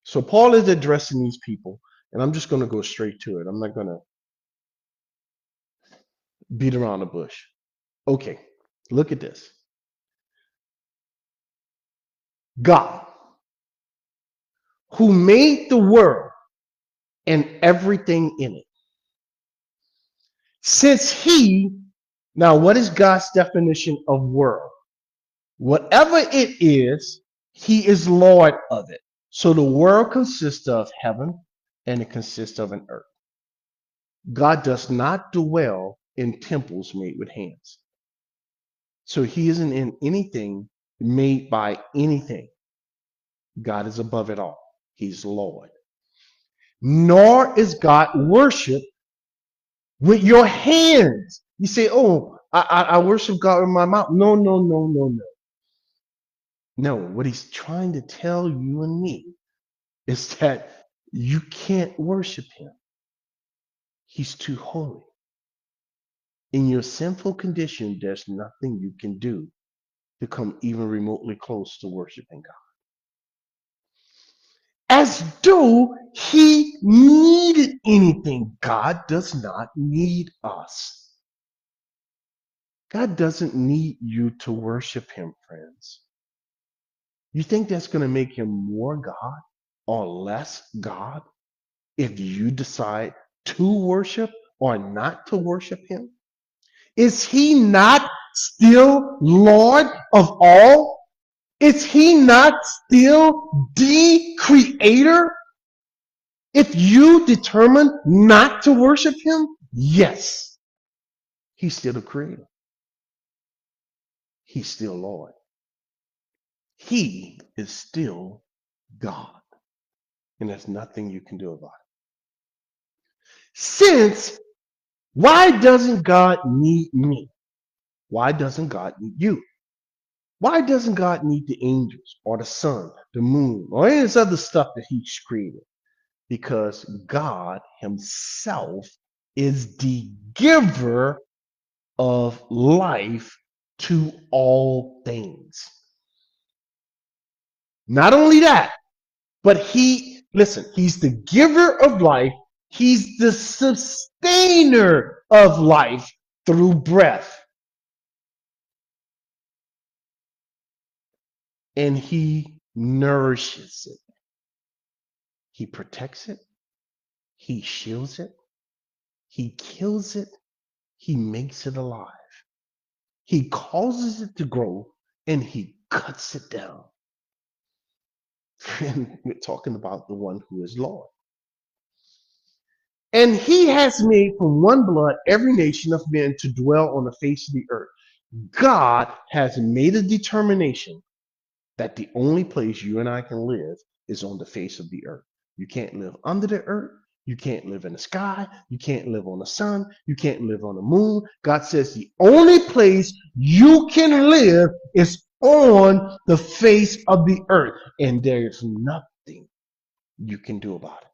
So Paul is addressing these people, and I'm just going to go straight to it. I'm not going to beat around the bush. Okay, look at this. God, who made the world and everything in it. Since now what is God's definition of world? Whatever it is, he is Lord of it. So the world consists of heaven and it consists of an earth. God does not dwell in temples made with hands. So he isn't in anything made by anything. God is above it all. He's Lord. Nor is God worshiped with your hands. You say, oh, I worship God with my mouth. No, no, no, no, no. No, what he's trying to tell you and me is that you can't worship him. He's too holy. In your sinful condition, there's nothing you can do to come even remotely close to worshiping God. As though he needed anything. God does not need us. God doesn't need you to worship him, friends. You think that's going to make him more God or less God if you decide to worship or not to worship him? Is he not still Lord of all? Is he not still the creator? If you determine not to worship him, yes, he's still the creator. He's still Lord. He is still God. And there's nothing you can do about it. Why doesn't God need me? Why doesn't God need you? Why doesn't God need the angels or the sun, the moon, or any of this other stuff that he's created? Because God himself is the giver of life to all things. Not only that, but he's the giver of life. He's the sustainer of life through breath. And he nourishes it. He protects it. He shields it. He kills it. He makes it alive. He causes it to grow and he cuts it down. And we're talking about the one who is Lord. And he has made from one blood every nation of men to dwell on the face of the earth. God has made a determination that the only place you and I can live is on the face of the earth. You can't live under the earth. You can't live in the sky. You can't live on the sun. You can't live on the moon. God says the only place you can live is on the face of the earth. And there is nothing you can do about it.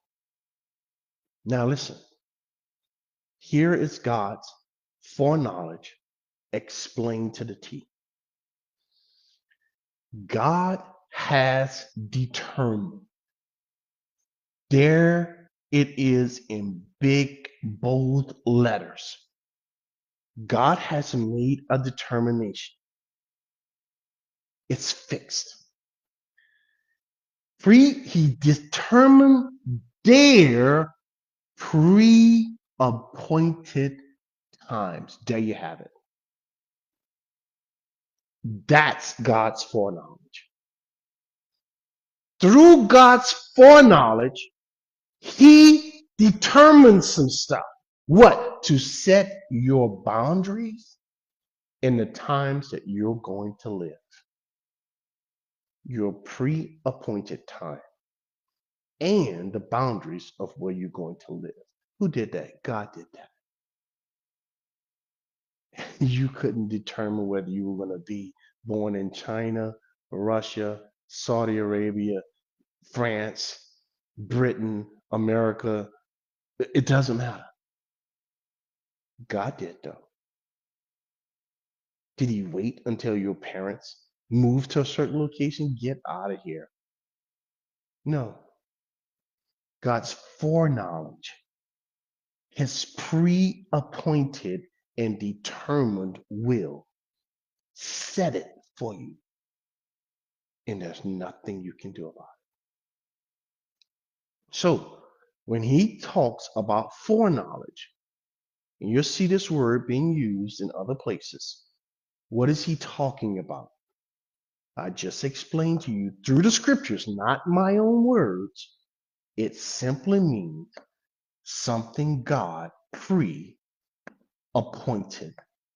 Now listen. Here is God's foreknowledge explained to the T. God has determined. There it is in big, bold letters. God has made a determination. It's fixed. He determined their pre-appointed times. There you have it. That's God's foreknowledge. Through God's foreknowledge, he determines some stuff. What? To set your boundaries in the times that you're going to live. Your pre-appointed time and the boundaries of where you're going to live. Who did that? God did that. You couldn't determine whether you were going to be born in China, Russia, Saudi Arabia, France, Britain, America. It doesn't matter. God did, though. Did he wait until your parents moved to a certain location? Get out of here. No. God's foreknowledge, his pre-appointed and determined will, set it for you, and there's nothing you can do about it. So when he talks about foreknowledge, and you'll see this word being used in other places, what is he talking about? I just explained to you through the scriptures, not my own words. It simply means something God pre-appointed.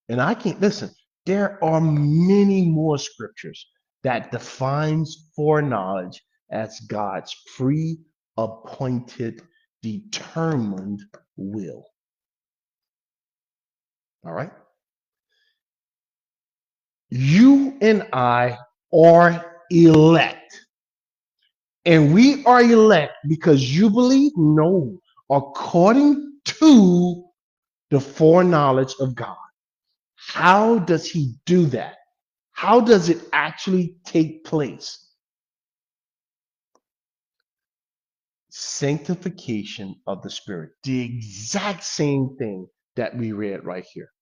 And I can't listen, there are many more scriptures that defines foreknowledge as God's pre-appointed, determined will. All right? You and I are elect. And we are elect because you believe? No, according to the foreknowledge of God. How does he do that? How does it actually take place? Sanctification of the Spirit. The exact same thing that we read right here.